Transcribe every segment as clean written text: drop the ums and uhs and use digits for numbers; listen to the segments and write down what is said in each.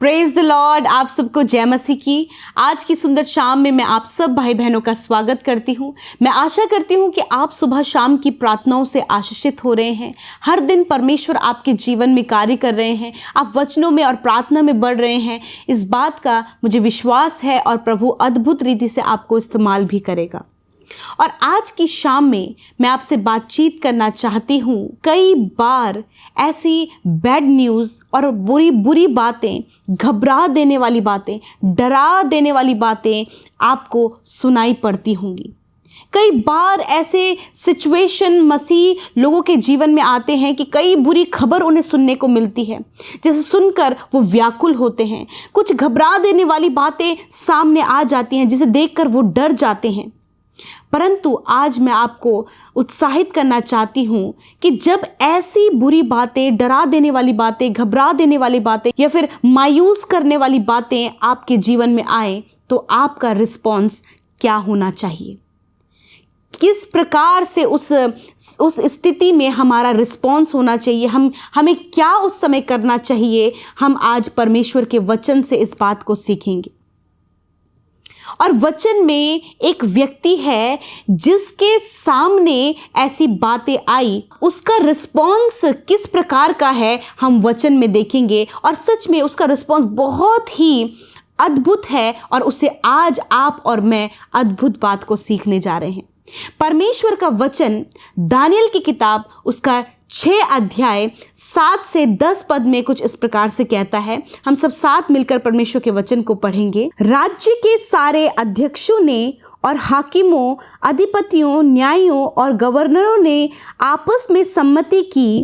Praise the Lord. आप सबको जय मसीह की। आज की सुंदर शाम में मैं आप सब भाई बहनों का स्वागत करती हूँ। मैं आशा करती हूँ कि आप सुबह शाम की प्रार्थनाओं से आशीषित हो रहे हैं। हर दिन परमेश्वर आपके जीवन में कार्य कर रहे हैं, आप वचनों में और प्रार्थना में बढ़ रहे हैं। इस बात का मुझे विश्वास है और प्रभु अद्भुत रीति से आपको इस्तेमाल भी करेगा। और आज की शाम में मैं आपसे बातचीत करना चाहती हूँ। कई बार ऐसी बैड न्यूज़ और बुरी बुरी बातें, घबरा देने वाली बातें, डरा देने वाली बातें आपको सुनाई पड़ती होंगी। कई बार ऐसे सिचुएशन मसीह लोगों के जीवन में आते हैं कि कई बुरी खबर उन्हें सुनने को मिलती है, जिसे सुनकर वो व्याकुल होते हैं। कुछ घबरा देने वाली बातें सामने आ जाती हैं जिसे देखकर वो डर जाते हैं। परंतु आज मैं आपको उत्साहित करना चाहती हूँ कि जब ऐसी बुरी बातें, डरा देने वाली बातें, घबरा देने वाली बातें या फिर मायूस करने वाली बातें आपके जीवन में आए, तो आपका रिस्पॉन्स क्या होना चाहिए, किस प्रकार से उस स्थिति में हमारा रिस्पॉन्स होना चाहिए, हमें क्या उस समय करना चाहिए। हम आज परमेश्वर के वचन से इस बात को सीखेंगे। और वचन में एक व्यक्ति है जिसके सामने ऐसी बातें आई, उसका रिस्पॉन्स किस प्रकार का है हम वचन में देखेंगे। और सच में उसका रिस्पॉन्स बहुत ही अद्भुत है और उससे आज आप और मैं अद्भुत बात को सीखने जा रहे हैं। परमेश्वर का वचन दानियल की किताब उसका 6 अध्याय 7 से 10 पद में कुछ इस प्रकार से कहता है। हम सब साथ मिलकर परमेश्वर के वचन को पढ़ेंगे। राज्य के सारे अध्यक्षों ने और हाकिमों, अधिपतियों, न्यायियों और गवर्नरों ने आपस में सम्मति की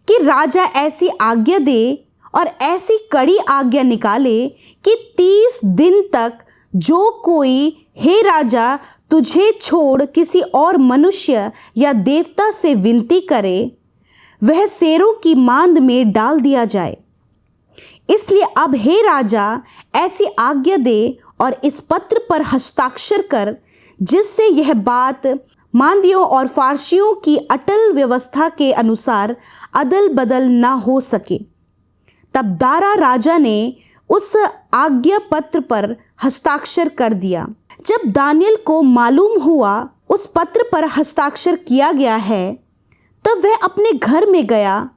कि राजा ऐसी आज्ञा दे और ऐसी कड़ी आज्ञा निकाले कि 30 दिन तक जो कोई हे राजा तुझे छोड़ किसी और मनुष्य या देवता से विनती करे, वह शेरों की मांद में डाल दिया जाए। इसलिए अब हे राजा ऐसी आज्ञा दे और इस पत्र पर हस्ताक्षर कर, जिससे यह बात मांदियों और फारसियों की अटल व्यवस्था के अनुसार अदल बदल ना हो सके। तब दारा राजा ने उस आज्ञा पत्र पर हस्ताक्षर कर दिया। जब दानियल को मालूम हुआ उस पत्र पर हस्ताक्षर किया गया है, तब वह अपने घर में गया।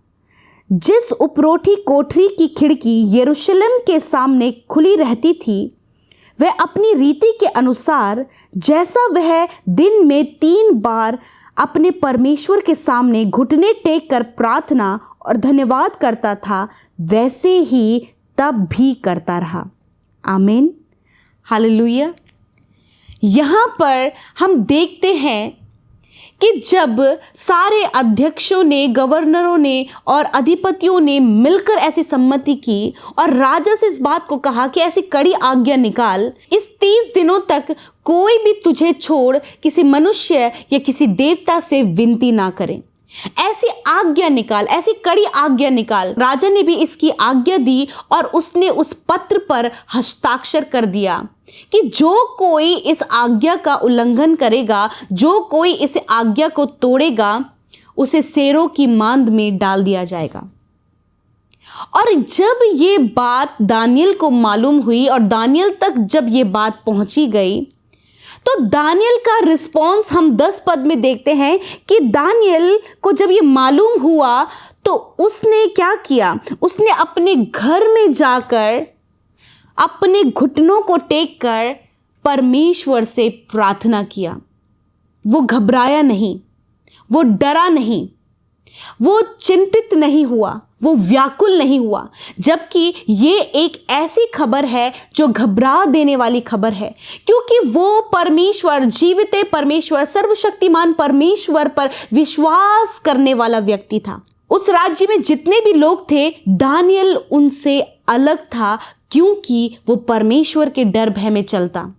जिस उपरोठी कोठरी की खिड़की यरूशलेम के सामने खुली रहती थी, वह अपनी रीति के अनुसार, जैसा वह दिन में 3 बार अपने परमेश्वर के सामने घुटने टेक कर प्रार्थना और धन्यवाद करता था, वैसे ही तब भी करता रहा। आमीन, हालेलुया। यहाँ पर हम देखते हैं कि जब सारे अध्यक्षों ने, गवर्नरों ने और अधिपतियों ने मिलकर ऐसी सम्मति की और राजा से इस बात को कहा कि ऐसी कड़ी आज्ञा निकाल, इस 30 दिनों तक कोई भी तुझे छोड़ किसी मनुष्य या किसी देवता से विनती ना करे। ऐसी आज्ञा निकाल, ऐसी कड़ी आज्ञा निकाल। राजा ने भी इसकी आज्ञा दी और उसने उस पत्र पर हस्ताक्षर कर दिया कि जो कोई इस आज्ञा का उल्लंघन करेगा, जो कोई इस आज्ञा को तोड़ेगा, उसे शेरों की मांद में डाल दिया जाएगा। और जब ये बात दानियल को मालूम हुई और दानियल तक जब ये बात पहुंची गई, तो दानियल का रिस्पॉन्स हम 10 पद में देखते हैं कि दानियल को जब ये मालूम हुआ तो उसने क्या किया, उसने अपने घर में जाकर अपने घुटनों को टेक कर परमेश्वर से प्रार्थना किया। वो घबराया नहीं, वो डरा नहीं, वो चिंतित नहीं हुआ, वो व्याकुल नहीं हुआ। जबकि ये एक ऐसी खबर है जो घबरा देने वाली खबर है, क्योंकि वो परमेश्वर, जीवित परमेश्वर, सर्वशक्तिमान परमेश्वर पर विश्वास करने वाला व्यक्ति था। उस राज्य में जितने भी लोग थे, दानियल उनसे अलग था, क्योंकि वो परमेश्वर के डर भय में चलता।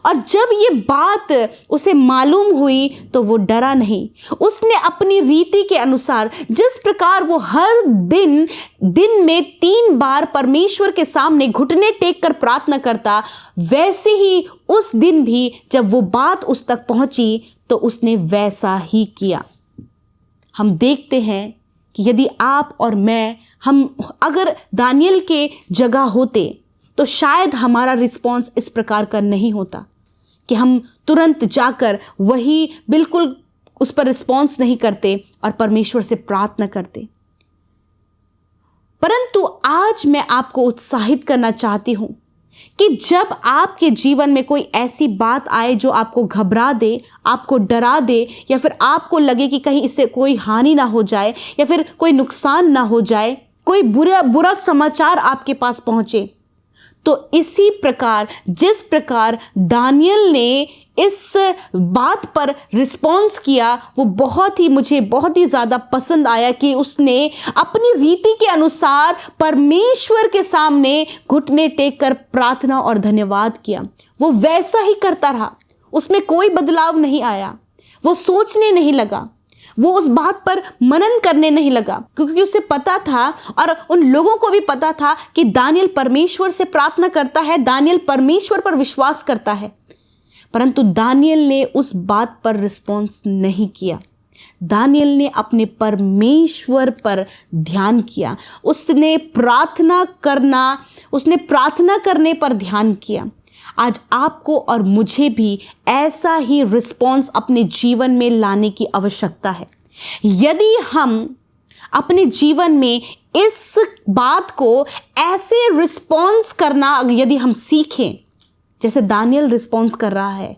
और जब ये बात उसे मालूम हुई तो वो डरा नहीं। उसने अपनी रीति के अनुसार, जिस प्रकार वो हर दिन में 3 बार परमेश्वर के सामने घुटने टेक कर प्रार्थना करता, वैसे ही उस दिन भी जब वो बात उस तक पहुंची तो उसने वैसा ही किया। हम देखते हैं कि यदि आप और मैं हम अगर दानियल के जगह होते तो शायद हमारा रिस्पॉन्स इस प्रकार का नहीं होता कि हम तुरंत जाकर वही बिल्कुल उस पर रिस्पॉन्स नहीं करते और परमेश्वर से प्रार्थना करते। परंतु आज मैं आपको उत्साहित करना चाहती हूं कि जब आपके जीवन में कोई ऐसी बात आए जो आपको घबरा दे, आपको डरा दे, या फिर आपको लगे कि कहीं इससे कोई हानि ना हो जाए या फिर कोई नुकसान ना हो जाए, कोई बुरा समाचार आपके पास पहुंचे, तो इसी प्रकार जिस प्रकार दानियल ने इस बात पर रिस्पॉन्स किया वो मुझे बहुत ही ज़्यादा पसंद आया कि उसने अपनी रीति के अनुसार परमेश्वर के सामने घुटने टेक कर प्रार्थना और धन्यवाद किया। वो वैसा ही करता रहा, उसमें कोई बदलाव नहीं आया, वो सोचने नहीं लगा, वो उस बात पर मनन करने नहीं लगा, क्योंकि उसे पता था और उन लोगों को भी पता था कि दानियल परमेश्वर से प्रार्थना करता है, दानियल परमेश्वर पर विश्वास करता है। परंतु दानियल ने उस बात पर रिस्पॉन्स नहीं किया। दानियल ने अपने परमेश्वर पर ध्यान किया, उसने प्रार्थना करने पर ध्यान किया। आज आपको और मुझे भी ऐसा ही रिस्पॉन्स अपने जीवन में लाने की आवश्यकता है। यदि हम अपने जीवन में इस बात को ऐसे रिस्पॉन्स करना यदि हम सीखें जैसे दानियल रिस्पॉन्स कर रहा है,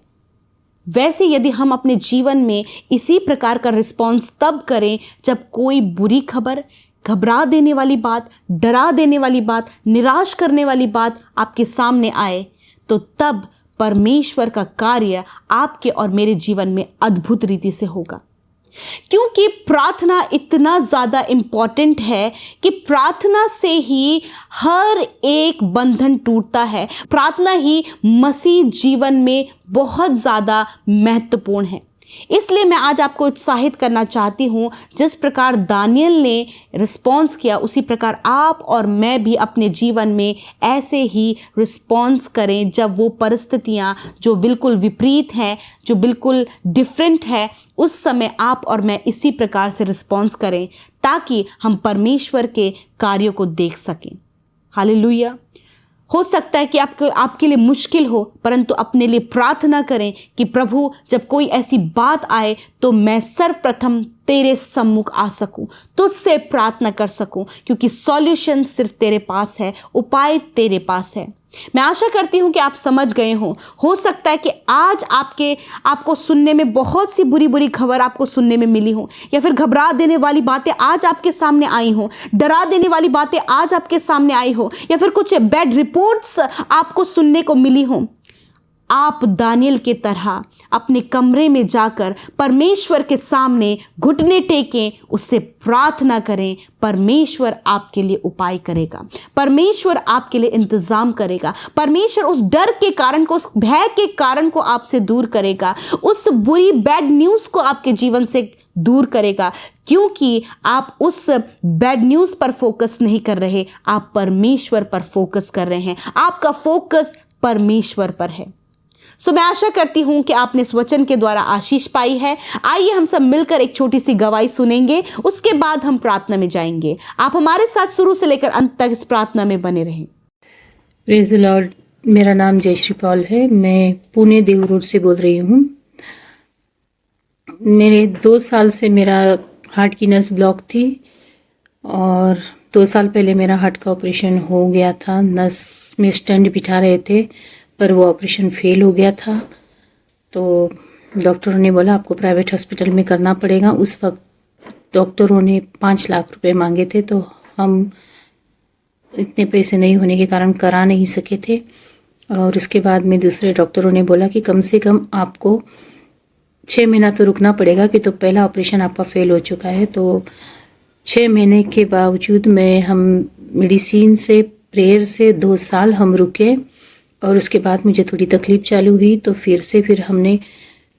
वैसे यदि हम अपने जीवन में इसी प्रकार का रिस्पॉन्स तब करें जब कोई बुरी खबर, घबरा देने वाली बात, डरा देने वाली बात, निराश करने वाली बात आपके सामने आए, तो तब परमेश्वर का कार्य आपके और मेरे जीवन में अद्भुत रीति से होगा। क्योंकि प्रार्थना इतना ज़्यादा इम्पॉर्टेंट है कि प्रार्थना से ही हर एक बंधन टूटता है। प्रार्थना ही मसीह जीवन में बहुत ज़्यादा महत्वपूर्ण है। इसलिए मैं आज आपको उत्साहित करना चाहती हूँ, जिस प्रकार दानियल ने रिस्पॉन्स किया उसी प्रकार आप और मैं भी अपने जीवन में ऐसे ही रिस्पॉन्स करें जब वो परिस्थितियाँ जो बिल्कुल विपरीत हैं, जो बिल्कुल डिफरेंट है, उस समय आप और मैं इसी प्रकार से रिस्पॉन्स करें ताकि हम परमेश्वर के कार्यों को देख सकें। हालेलुया। हो सकता है कि आपके लिए मुश्किल हो, परंतु अपने लिए प्रार्थना करें कि प्रभु जब कोई ऐसी बात आए तो मैं सर्वप्रथम तेरे सम्मुख आ सकूं, तुझसे प्रार्थना कर सकूं, क्योंकि सॉल्यूशन सिर्फ तेरे पास है, उपाय तेरे पास है। मैं आशा करती हूं कि आप समझ गए हो सकता है कि आज आपको सुनने में बहुत सी बुरी खबर आपको सुनने में मिली हो, या फिर घबरा देने वाली बातें आज आपके सामने आई हो, डरा देने वाली बातें आज आपके सामने आई हो, या फिर कुछ बैड रिपोर्ट्स आपको सुनने को मिली हो। आप दानियल के तरह अपने कमरे में जाकर परमेश्वर के सामने घुटने टेकें, उससे प्रार्थना करें। परमेश्वर आपके लिए उपाय करेगा, परमेश्वर आपके लिए इंतजाम करेगा, परमेश्वर उस डर के कारण को, उस भय के कारण को आपसे दूर करेगा, उस बुरी बैड न्यूज़ को आपके जीवन से दूर करेगा, क्योंकि आप उस बैड न्यूज़ पर फोकस नहीं कर रहे, आप परमेश्वर पर फोकस कर रहे हैं। आपका फोकस परमेश्वर पर है। मैं आशा करती हूं कि आपने इस वचन के द्वारा आशीष पाई है। आइए हम सब मिलकर एक छोटी सी गवाही सुनेंगे, उसके बाद हम प्रार्थना में जाएंगे। आप हमारे साथ शुरू से लेकर अंत तक इस प्रार्थना में बने रहें। Praise the Lord. मेरा नाम जयश्री पॉल है, मैं पुणे देव रोड से बोल रही हूँ। मेरे 2 साल से मेरा हार्ट की नस ब्लॉक थी और 2 साल पहले मेरा हार्ट का ऑपरेशन हो गया था। नस में स्टेंट बिठा रहे थे पर वो ऑपरेशन फेल हो गया था, तो डॉक्टरों ने बोला आपको प्राइवेट हॉस्पिटल में करना पड़ेगा। उस वक्त डॉक्टरों ने 5 लाख रुपए मांगे थे, तो हम इतने पैसे नहीं होने के कारण करा नहीं सके थे। और उसके बाद में दूसरे डॉक्टरों ने बोला कि कम से कम आपको 6 महीना तो रुकना पड़ेगा, कि तो पहला ऑपरेशन आपका फेल हो चुका है। तो 6 महीने के बावजूद में हम मेडिसिन से, प्रेयर से 2 साल हम रुके, और उसके बाद मुझे थोड़ी तकलीफ़ चालू हुई, तो फिर हमने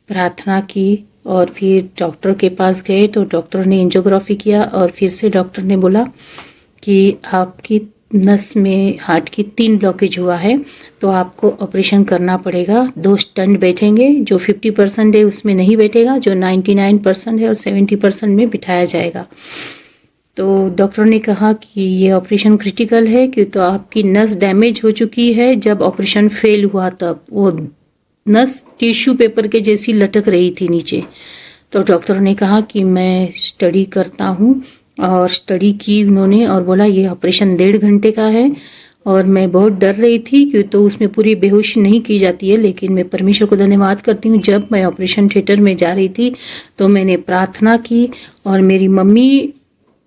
प्रार्थना की और फिर डॉक्टर के पास गए, तो डॉक्टर ने एंजियोग्राफी किया और फिर से डॉक्टर ने बोला कि आपकी नस में हार्ट की 3 ब्लॉकेज हुआ है, तो आपको ऑपरेशन करना पड़ेगा। 2 स्टंट बैठेंगे, जो 50% है उसमें नहीं बैठेगा, जो 99% है और 70% में बिठाया जाएगा। तो डॉक्टर ने कहा कि ये ऑपरेशन क्रिटिकल है, कि तो आपकी नस डैमेज हो चुकी है। जब ऑपरेशन फेल हुआ तब वो नस टिश्यू पेपर के जैसी लटक रही थी नीचे। तो डॉक्टर ने कहा कि मैं स्टडी करता हूँ, और स्टडी की उन्होंने और बोला ये ऑपरेशन 1.5 घंटे का है। और मैं बहुत डर रही थी कि तो उसमें पूरी बेहोशी नहीं की जाती है, लेकिन मैं परमेश्वर को धन्यवाद करती हूँ। जब मैं ऑपरेशन थिएटर में जा रही थी तो मैंने प्रार्थना की, और मेरी मम्मी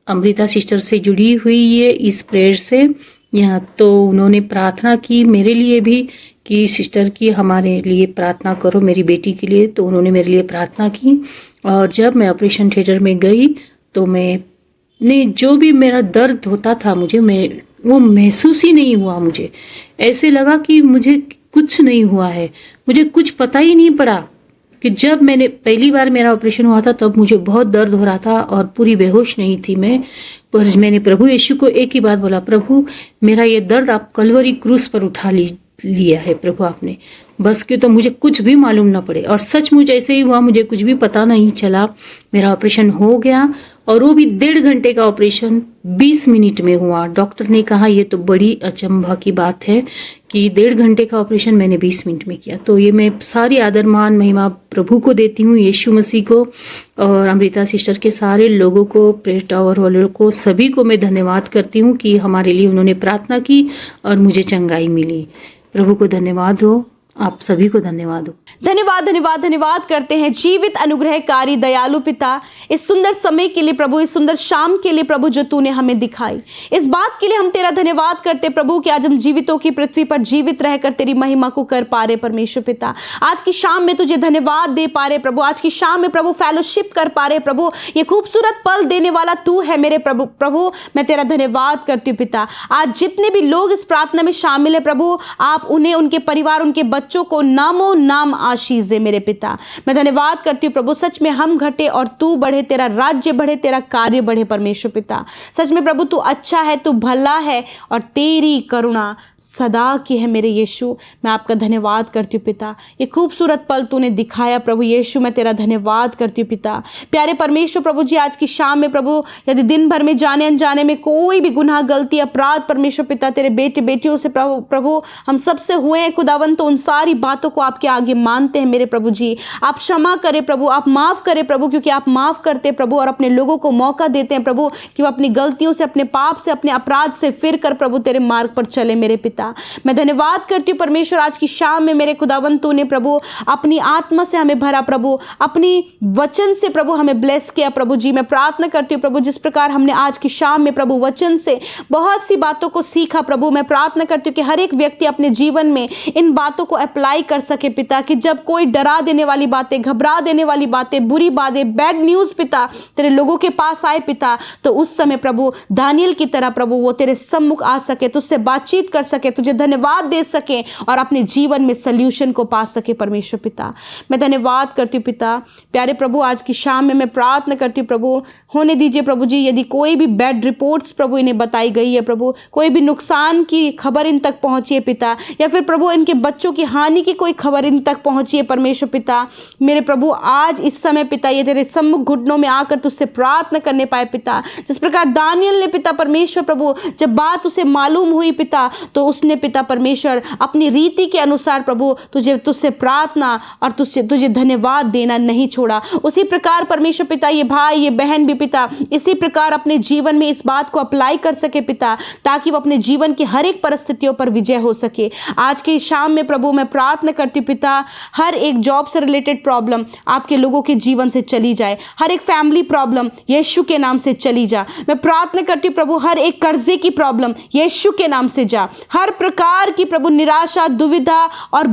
अमृता सिस्टर से जुड़ी हुई है इस प्रेयर से यहाँ, तो उन्होंने प्रार्थना की मेरे लिए भी कि सिस्टर की हमारे लिए प्रार्थना करो, मेरी बेटी के लिए। तो उन्होंने मेरे लिए प्रार्थना की। और जब मैं ऑपरेशन थिएटर में गई तो मैंने जो भी मेरा दर्द होता था मैं वो महसूस ही नहीं हुआ। मुझे ऐसे लगा कि मुझे कुछ नहीं हुआ है, मुझे कुछ पता ही नहीं पड़ा। कि जब मैंने पहली बार मेरा ऑपरेशन हुआ था तब मुझे बहुत दर्द हो रहा था और पूरी बेहोश नहीं थी मैं, पर मैंने प्रभु यीशु को एक ही बात बोला, प्रभु मेरा ये दर्द आप कलवरी क्रूस पर उठा लिया है प्रभु आपने, बस कि तो मुझे कुछ भी मालूम ना पड़े। और सचमुच ऐसे ही हुआ, मुझे कुछ भी पता नहीं चला। मेरा ऑपरेशन हो गया, और वो भी 1.5 घंटे का ऑपरेशन 20 मिनट में हुआ। डॉक्टर ने कहा ये तो बड़ी अचंभा की बात है कि 1.5 घंटे का ऑपरेशन मैंने 20 मिनट में किया। तो ये मैं सारी आदर मान महिमा प्रभु को देती हूँ, यीशु मसीह को, और अमृता सिस्टर के सारे लोगों को, प्रेयर टावर वालों को, सभी को मैं धन्यवाद करती हूँ कि हमारे लिए उन्होंने प्रार्थना की और मुझे चंगाई मिली। प्रभु को धन्यवाद हो, आप सभी को धन्यवाद हो। धन्यवाद धन्यवाद धन्यवाद करते हैं जीवित अनुग्रहकारी दयालु पिता, इस सुंदर समय के लिए प्रभु, इस सुंदर शाम के लिए प्रभु जो तूने हमें दिखाई, इस बात के लिए हम तेरा धन्यवाद करते प्रभु कि आज हम जीवितों की पृथ्वी पर जीवित रहकर तेरी महिमा को कर पा रहे परमेश्वर पिता। आज की शाम में तुझे धन्यवाद दे पा रहे प्रभु, आज की शाम में प्रभु फेलोशिप कर पा रहे प्रभु, ये खूबसूरत पल देने वाला तू है मेरे प्रभु। प्रभु मैं तेरा धन्यवाद करती हूँ पिता। आज जितने भी लोग इस प्रार्थना में शामिल है प्रभु, आप उन्हें, उनके परिवार, उनके बच्चों को नामों नाम आशीष दे मेरे पिता। मैं धन्यवाद करती हूँ प्रभु, सच में हम घटे और तू बढ़े, तेरा राज्य बढ़े, तेरा कार्य बढ़े परमेश्वर पिता। सच में प्रभु तू अच्छा है, तू भला है, और तेरी करुणा सदा की है मेरे यीशु। मैं आपका धन्यवाद करती हूँ पिता, ये खूबसूरत पल तूने दिखाया प्रभु यीशु, मैं तेरा धन्यवाद करती हूँ पिता। प्यारे परमेश्वर प्रभु जी, आज की शाम में प्रभु यदि दिन भर में जाने अनजाने में कोई भी गुनाह, गलती, अपराध परमेश्वर पिता तेरे बेटे बेटियों से प्रभु हम सबसे हुए हैं खुदावन, तो उन सारी बातों को आपके आगे मानते हैं मेरे प्रभु जी। आप क्षमा करें प्रभु, आप माफ करें प्रभु, क्योंकि आप माफ करते प्रभु और अपने लोगों को मौका देते हैं प्रभु कि वो अपनी गलतियों से, अपने पाप से, अपने अपराध से फिर कर प्रभु तेरे मार्ग पर चले मेरे पिता। मैं धन्यवाद करती हूँ परमेश्वर, आज की शाम में मेरे खुदावन तूने प्रभु अपनी आत्मा से हमें भरा प्रभु, अपनी वचन से प्रभु हमें ब्लेस किया प्रभु जी। मैं प्रार्थना करती हूँ प्रभु, जिस प्रकार हमने आज की शाम में प्रभु वचन से बहुत सी बातों को सीखा प्रभु, मैं प्रार्थना करती हूँ कि हर एक व्यक्ति अपने जीवन में इन बातों को अप्लाई कर सके पिता, कि जब कोई डरा देने वाली बातें, घबरा देने वाली बातें, बुरी बातें, बैड न्यूज़ पिता तेरे लोगों के पास आए पिता, तो उस समय प्रभु दानियल की तरह प्रभु वो तेरे सम्मुख आ सके, तुझसे बातचीत कर सके, तुझे धन्यवाद दे सके और अपने जीवन में सल्यूशन को पा सके परमेश्वर पिता। मैं धन्यवाद करती हूँ पिता। प्यारे प्रभु, आज की शाम में मैं प्रार्थना करती हूँ प्रभु, होने दीजिए प्रभु जी, यदि कोई भी बैड रिपोर्ट्स प्रभु इन्हें बताई गई है प्रभु, कोई भी नुकसान की खबर इन तक पहुंची है पिता, या फिर प्रभु इनके बच्चों की हानि की कोई खबर इन तक पहुंची है परमेश्वर पिता, मेरे प्रभु आज इस समय पिता ये तेरे सम्मुख घुटनों में आकर तुझसे प्रार्थना करने पाए पिता। जिस प्रकार दानियल ने पिता परमेश्वर प्रभु जब बात उसे मालूम हुई पिता, तो उसने पिता परमेश्वर अपनी रीति के अनुसार प्रभु तुझसे प्रार्थना और तुझे धन्यवाद देना नहीं छोड़ा। उसी प्रकार परमेश्वर पिता ये भाई, ये बहन भी पिता इसी प्रकार अपने जीवन में इस बात को अप्लाई कर सके पिता, ताकि वो अपने जीवन की हर एक परिस्थितियों पर विजय हो सके। आज की शाम में प्रभु मैं प्रार्थना करती हूँ पिता, हर एक जॉब से रिलेटेड प्रॉब्लम आपके लोगों के जीवन से चली जाए, हर एक फैमिली प्रॉब्लम यीशु के नाम से चली जा। मैं प्रार्थना करती हूँ प्रभु, हर एक कर्जे की प्रॉब्लम यीशु के नाम से जा, हर प्रकार की प्रभु निराशा, दुविधा और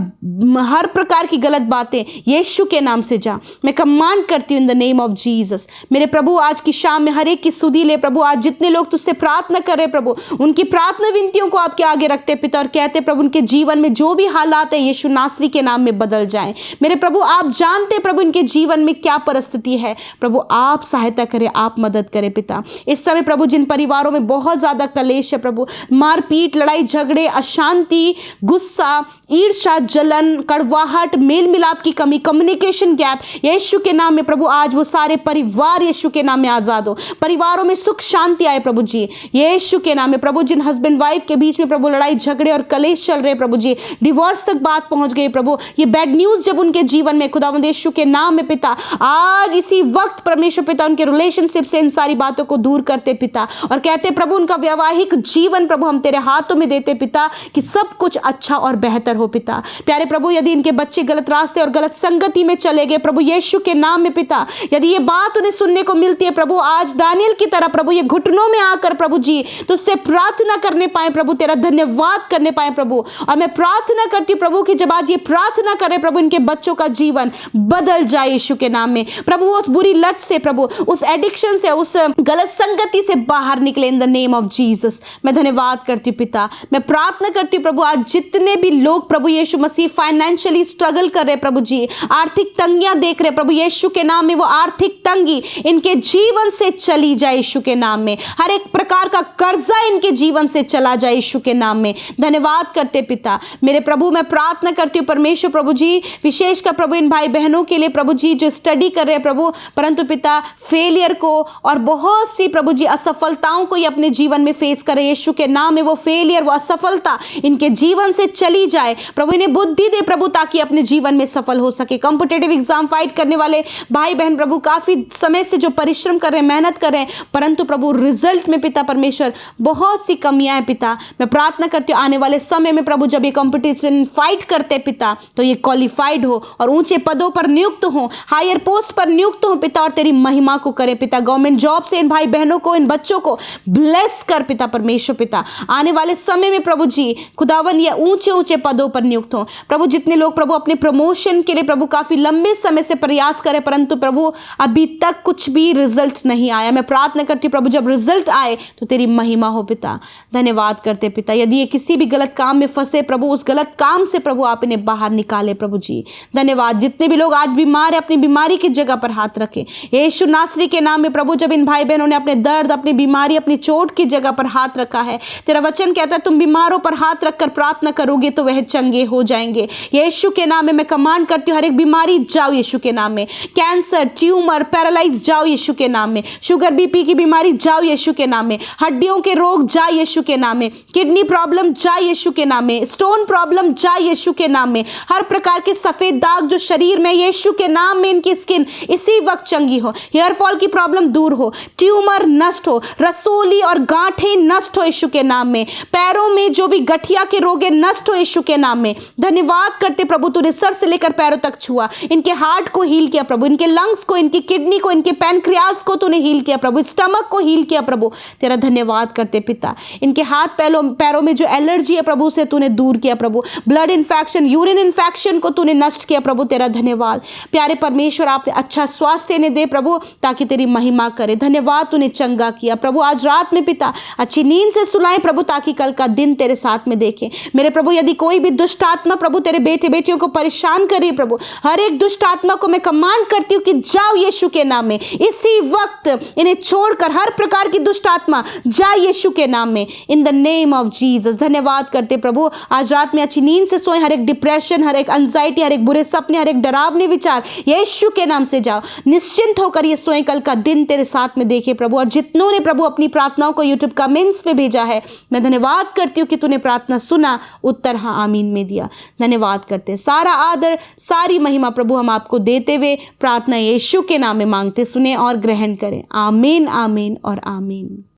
हर प्रकार की गलत बातें यीशु के नाम से जा। मैं कमांड करती हूँ in the name of Jesus. मेरे प्रभु आज की शाम में हर एक की सुधी ले प्रभु, आज जितने लोग तुझसे प्रार्थना कर रहे प्रभु, उनकी प्रार्थना विनतियों को आपके आगे रखते पिता, और कहते प्रभु उनके जीवन में जो भी हालात है यीशु नासरी के नाम में बदल जाएं। मेरे प्रभु आप जानते प्रभु इनके जीवन में क्या परिस्थिति है, प्रभु आप सहायता करें, आप मदद करें पिता। इस समय प्रभु जिन परिवारों में बहुत ज़्यादा कलेश है प्रभु, मारपीट, लड़ाई झगड़े, अशांति, गुस्सा, ईर्ष्या, जलन, कड़वाहट, मेल मिलाप की कमी, कम्युनिकेशन गैप, यीशु के नाम में प्रभु आज वो सारे परिवार यीशु के नाम में आज़ाद हो, परिवारों में सुख शांति आए प्रभु जी यीशु के नाम में। प्रभु जिन हस्बैंड वाइफ के बीच में प्रभु लड़ाई झगड़े और कलेश चल रहे प्रभु जी, डिवोर्स तक बात पहुंच गई प्रभु, ये बैड न्यूज़ जब उनके जीवन में खुदावंद यीशु के नाम में पिता आज इसी वक्त परमेश्वर पिता उनके रिलेशनशिप से इन सारी बातों को दूर करते पिता, और कहते प्रभु उनका वैवाहिक जीवन प्रभु हम तेरे हाथों में देते पिता कि सब कुछ अच्छा और बेहतर हो पिता। प्यारे प्रभु यदि इनके बच्चे गलत रास्ते और गलत संगति में चले गए प्रभु यीशु के नाम में पिता, यदि ये बात उन्हें सुनने को मिलती है प्रभु, आज दानियल की तरह प्रभु ये घुटनों में आकर प्रभु जी तुझसे प्रार्थना करने पाए प्रभु, तेरा धन्यवाद करने पाए प्रभु। और मैं प्रार्थना करती हूँ प्रभु कि जब आज ये प्रार्थना करे प्रभु इनके बच्चों का जीवन बदल जाए यीशु के नाम में प्रभु, उस बुरी लत से प्रभु, उस एडिक्शन से, उस गलत संगति से बाहर निकले in the name of Jesus. मैं धन्यवाद करती हूँ पिता, मैं प्रार्थना करती हूँ प्रभु आज जितने भी लोग प्रभु यीशु मसीह फाइनेंशियली स्ट्रगल कर रहे प्रभु जी, आर्थिक तंगियां देख रहे प्रभु यीशु के नाम में, वो आर्थिक तंगी इनके जीवन से चली जाए यीशु के नाम में, हर एक प्रकार का कर्जा इनके जीवन से चला जाए यीशु के नाम में। धन्यवाद करते पिता मेरे प्रभु, मैं प्रार्थना करती हूँ परमेश्वर प्रभु जी विशेष कर प्रभु इन भाई बहनों के लिए प्रभु जी जो स्टडी कर रहे हैं प्रभु, परंतु पिता फेलियर को और बहुत सी प्रभु जी असफलताओं को ये अपने जीवन में फेस करे यीशु के नाम में, वो फेलियर, वो असफलता इनके जीवन से चली जाए प्रभु, इन्हें बुद्धि दे प्रभु ताकि अपने जीवन में सफल हो सके। कॉम्पिटिटिव एग्जाम फाइट करने वाले भाई बहन प्रभु काफी समय से जो परिश्रम कर रहे हैं, मेहनत कर रहे हैं, परंतु प्रभु रिजल्ट में पिता परमेश्वर बहुत सी कमियां हैं पिता, मैं प्रार्थना करती हूँ आने वाले समय में प्रभु जब ये कॉम्पिटिशन फाइट करते पिता तो ये क्वालिफाइड हो और ऊंचे पदों पर नियुक्त हो, हायर पोस्ट पर नियुक्त हो पिता, और तेरी महिमा को करे पिता। गवर्नमेंट जॉब से इन भाई बहनों को, इन बच्चों को ब्लेस कर पिता परमेश्वर पिता, आने वाले समय में प्रभु जी खुदावन ये ऊंचे ऊंचे पदों पर नियुक्त हो प्रभु। जितने लोग प्रभु अपने प्रमोशन के लिए प्रभु काफी लंबे समय से प्रयास करें परंतु प्रभु अभी तक कुछ भी रिजल्ट नहीं आया, मैं प्रार्थना करती हूँ प्रभु जब रिजल्ट आए तो तेरी महिमा हो पिता। धन्यवाद करते पिता, यदि ये किसी भी गलत काम में फंसे प्रभु उस गलत काम से प्रभु आप इन्हें बाहर निकाले प्रभु जी। धन्यवाद, जितने भी लोग आज बीमार है अपनी बीमारी की जगह पर हाथ रखें यीशु नासरी के नाम में प्रभु। जब इन भाई बहनों ने अपने दर्द, अपनी बीमारी, अपनी चोट की जगह पर हाथ रखा है, तेरा वचन कहता है तुम बीमारों पर हाथ रखकर प्रार्थना करोगे तो वह चंगे हो जाएंगे यीशु के नाम में। मैं कमांड करती हूँ हर एक बीमारी जाओ यीशु के नाम में, कैंसर, ट्यूमर, पैरालाइज जाओ यीशु के नाम में, शुगर बीपी की बीमारी जाओ यीशु के नाम में, हड्डियों के रोग जाए यीशु के नाम में, किडनी प्रॉब्लम जाए यीशु के नाम में, स्टोन प्रॉब्लम जाए यीशु के नाम में, हर प्रकार के सफेद दाग जो शरीर में यीशु के नाम में इनकी स्किन इसी वक्त चंगी हो, हेयर फॉल की प्रॉब्लम दूर हो, ट्यूमर नष्ट हो, रसोली और गांठें नष्ट हो यीशु के नाम में, पैरों में जो भी गठिया के रोग है नष्ट हो यीशु के नाम में। धन्यवाद करते प्रभु तूने सर से लेकर पैरों तक छुआ, इनके हार्ट को हील किया प्रभु, इनके लंग्स को, इनकी किडनी को, इनके पैनक्रियाज को तूने हील किया प्रभु, स्टमक को हील किया प्रभु, तेरा धन्यवाद करते पिता। इनके हाथ पैरों में जो एलर्जी है प्रभु से तूने दूर किया प्रभु, ब्लड इन्फेक्शन, यूरिन इन्फेक्शन को तूने नष्ट किया प्रभु, तेरा धन्यवाद। प्यारे परमेश्वर आपने अच्छा स्वास्थ्य इन्हें दे प्रभु ताकि तेरी महिमा करे। धन्यवाद तूने चंगा किया प्रभु, आज रात में पिता अच्छी नींद से सुलाए प्रभु ताकि कल का दिन तेरे साथ में देखे। मेरे प्रभु यदि कोई भी दुष्ट आत्मा प्रभु तेरे बेटे बेटियों को परेशान करे प्रभु, हर एक दुष्ट आत्मा को मैं कमांड करती हूँ कि जाओ यीशु के नाम में, इसी वक्त इन्हें छोड़कर हर प्रकार की दुष्ट आत्मा जाए यीशु के नाम में, in the name of Jesus. धन्यवाद करते प्रभु, आज रात में अच्छी नींद से सोए, हर एक डिप्रेशन, हर एक एंजाइटी, हर एक बुरे सपने, हर एक डरावने विचार यीशु के नाम से जाओ, निश्चिंत होकर ये सोए, कल का दिन तेरे साथ में देखे प्रभु। और जितनों ने प्रभु अपनी प्रार्थनाओं को यूट्यूब कमेंट्स में भेजा है, मैं धन्यवाद करती हूँ कि तूने प्रार्थना सुना, उत्तर हाँ आमीन में दिया। धन्यवाद करते, सारा आदर, सारी महिमा प्रभु हम आपको देते हुए प्रार्थना यीशु के नाम में मांगते सुने और ग्रहण करें। आमीन, आमीन और आमीन।